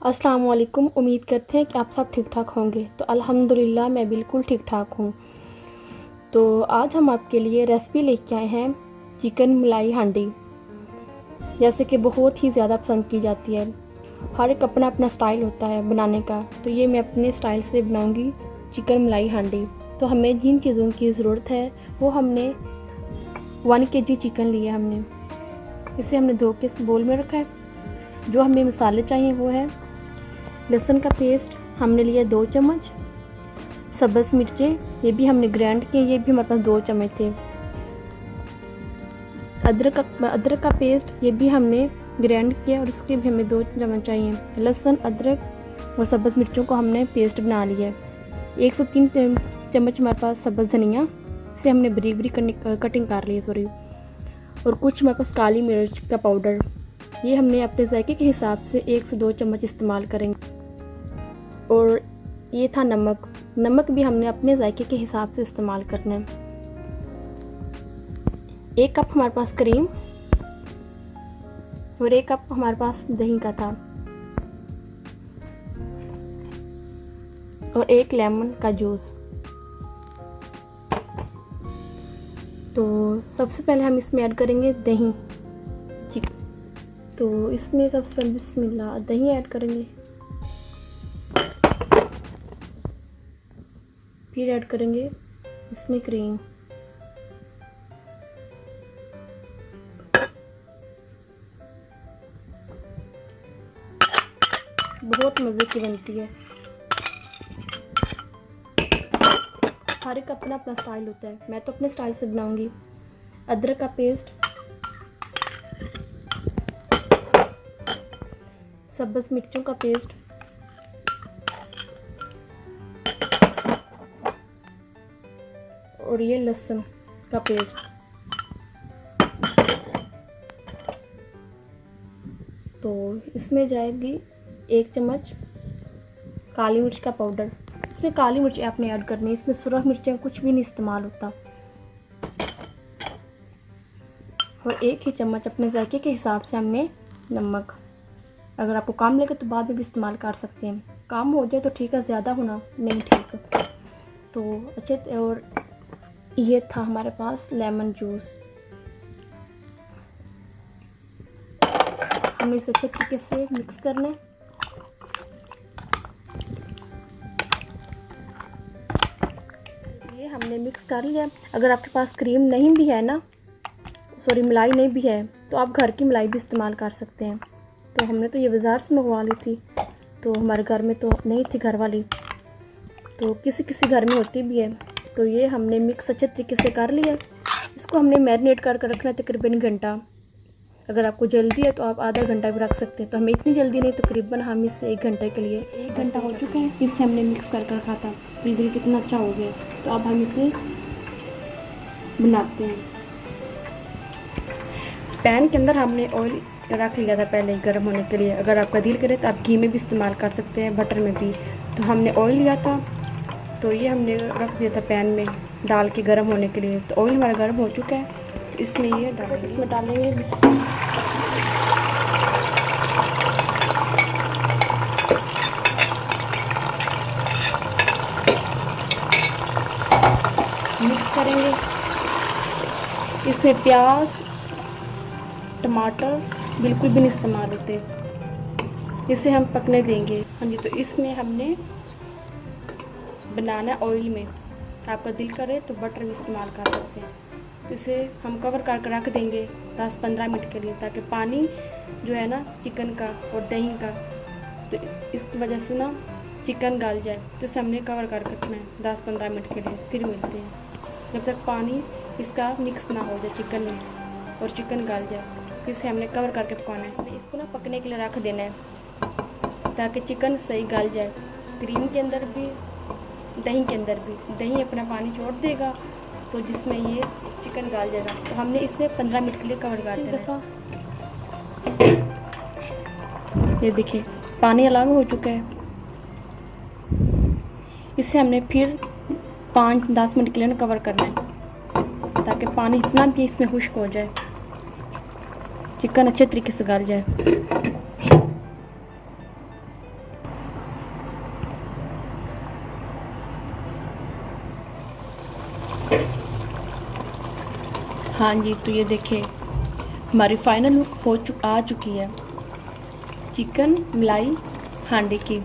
अस्सलाम वालेकुम। उम्मीद करते हैं कि आप सब ठीक ठाक होंगे। तो अल्हम्दुलिल्लाह मैं बिल्कुल ठीक ठाक हूँ। तो आज हम आपके लिए रेसिपी लेके आए हैं चिकन मलाई हांडी, जैसे कि बहुत ही ज़्यादा पसंद की जाती है। हर एक अपना अपना स्टाइल होता है बनाने का, तो ये मैं अपने स्टाइल से बनाऊँगी चिकन मलाई हांडी। तो हमें जिन चीज़ों की ज़रूरत है वो हमने 1 kg चिकन लिया हमने, इसे हमने धो के बोल में रखा है। जो हमें मसाले चाहिए वो है लहसुन का पेस्ट हमने लिया 2 चम्मच, सब्ज़ मिर्चें ये भी हमने ग्राइंड किए, ये भी हमारे पास 2 चम्मच थे। अदरक का पेस्ट ये भी हमने ग्राइंड किया और इसके भी हमें 2 चम्मच चाहिए। लहसुन, अदरक और सब्ज़ मिर्चों को हमने पेस्ट बना लिया। 103 चम्मच हमारे पास सब्ज़ धनिया, इसे हमने बारीक बारीक कटिंग कर ली सॉरी। और कुछ हमारे पास काली मिर्च का पाउडर, ये हमने अपने जायके के हिसाब से 1 से 2 चम्मच इस्तेमाल करेंगे। और ये था नमक भी हमने अपने जायके के हिसाब से इस्तेमाल करना है। 1 कप हमारे पास क्रीम और 1 कप हमारे पास दही का था और 1 लेमन का जूस। तो सबसे पहले हम इसमें ऐड करेंगे दही। तो इसमें सबसे पहले बिस्मिल्लाह दही ऐड करेंगे, फिर ऐड करेंगे इसमें क्रीम, बहुत मज़े की बनती है। हर एक अपना अपना स्टाइल होता है, मैं तो अपने स्टाइल से बनाऊंगी। अदरक का पेस्ट, सब्ज़ मिर्चों का पेस्ट, और ये लहसुन का पेस्ट। तो इसमें जाएगी 1 चम्मच काली मिर्च का पाउडर। इसमें काली मिर्च आपने ऐड करनी है, इसमें सुरख मिर्चें कुछ भी नहीं इस्तेमाल होता। और 1 ही चम्मच अपने जायके के हिसाब से हमने नमक। अगर आपको काम लगे तो बाद में भी इस्तेमाल कर सकते हैं, काम हो जाए तो ठीक है, ज़्यादा होना नहीं ठीक। तो अच्छे। और ये था हमारे पास लेमन जूस, हमें इसे अच्छे तरीके से मिक्स करना है। ये हमने मिक्स कर लिया। अगर आपके पास क्रीम नहीं भी है ना, सॉरी मलाई नहीं भी है, तो आप घर की मलाई भी इस्तेमाल कर सकते हैं। तो हमने तो ये बाज़ार से मंगवा ली थी, तो हमारे घर में तो नहीं थी घर वाली, तो किसी किसी घर में होती भी है। तो ये हमने मिक्स अच्छे तरीके से कर लिया। इसको हमने मैरिनेट करके रखना है तकरीबन घंटा। अगर आपको जल्दी है तो आप आधा घंटा भी रख सकते हैं। तो हमें इतनी जल्दी नहीं, तकरीबन हम इसे 1 घंटे के लिए, 1 घंटा हो चुका है, इससे हमने मिक्स करके रखा था। देखिए कितना अच्छा हो गया। तो अब हम इसे बनाते हैं। पैन के अंदर हमने ऑयल रख लिया था पहले ही गर्म होने के लिए। अगर आपका दिल करे तो आप घी में भी इस्तेमाल कर सकते हैं, बटर में भी। तो हमने ऑयल लिया था, तो ये हमने रख दिया था पैन में डाल के गर्म होने के लिए। तो ऑयल हमारा गर्म हो चुका है, तो इसमें ये इसमें डालेंगे मिक्स करेंगे। इसमें प्याज टमाटर बिल्कुल भी नहीं इस्तेमाल होते, इसे हम पकने देंगे। हाँ जी। तो इसमें हमने बनाना ऑयल में, आपका दिल करे तो बटर भी इस्तेमाल कर सकते हैं। तो इसे हम कवर करके रख देंगे 10-15 मिनट के लिए, ताकि पानी जो है ना चिकन का और दही का, तो इस वजह से ना चिकन गल जाए। तो इसे हमने कवर करके रखना है 10-15 मिनट के लिए। फिर मिलते हैं जब तक पानी इसका मिक्स ना हो जाए चिकन में और चिकन गल जाए। तो इसे हमने कवर करके पकाना है। इसको ना पकने के लिए रख देना है ताकि चिकन सही गल जाए, क्रीम के अंदर भी दही के अंदर भी। दही अपना पानी छोड़ देगा तो जिसमें ये चिकन गल जाएगा। तो हमने इसे 15 मिनट के लिए कवर कर देना है। ये देखिए पानी अलग हो चुका है। इसे हमने फिर 5-10 मिनट के लिए कवर करना है, ताकि पानी इतना भी इसमें खुश्क हो जाए, चिकन अच्छे तरीके से गल जाए। हाँ जी, तो ये देखिए हमारी फाइनल लुक आ चुकी है चिकन मलाई हांडी की।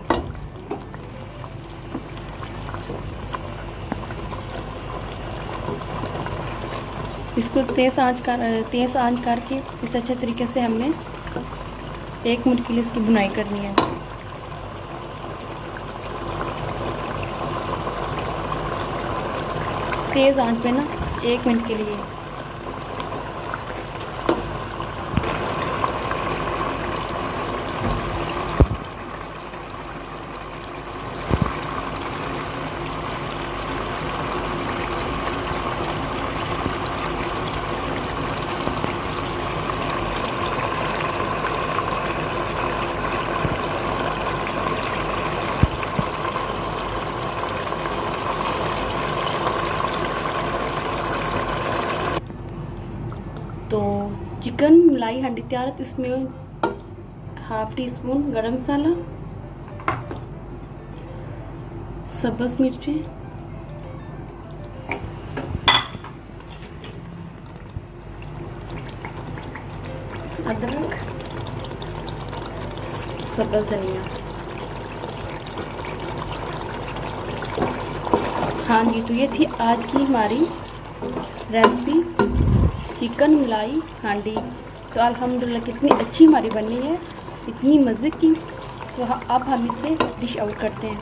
इसको तेज़ आंच करके इस अच्छे तरीके से हमने 1 मिनट के लिए इसकी भुनाई करनी है। तेज़ आंच पे ना 1 मिनट के लिए। तो चिकन मलाई हांडी तैयार है। तो इसमें 1/2 टीस्पून गरम मसाला, सब्ज़ मिर्ची, अदरक, सब्ज़ धनिया। हाँ जी, तो ये थी आज की हमारी रेसिपी चिकन मलाई हांडी। तो अल्हम्दुलिल्लाह कितनी अच्छी हमारी बनी है, इतनी मज़े की। तो अब हम इसे डिश आउट करते हैं।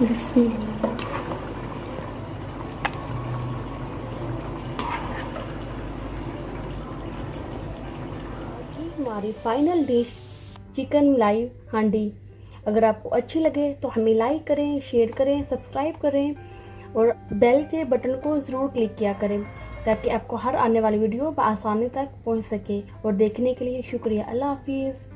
बिस्मिल्लाह। हमारी फाइनल डिश चिकन मलाई हांडी। अगर आपको अच्छी लगे तो हमें लाइक करें, शेयर करें, सब्सक्राइब करें और बेल के बटन को ज़रूर क्लिक किया करें ताकि आपको हर आने वाली वीडियो आसानी तक पहुंच सके। और देखने के लिए शुक्रिया। अल्लाह हाफिज़।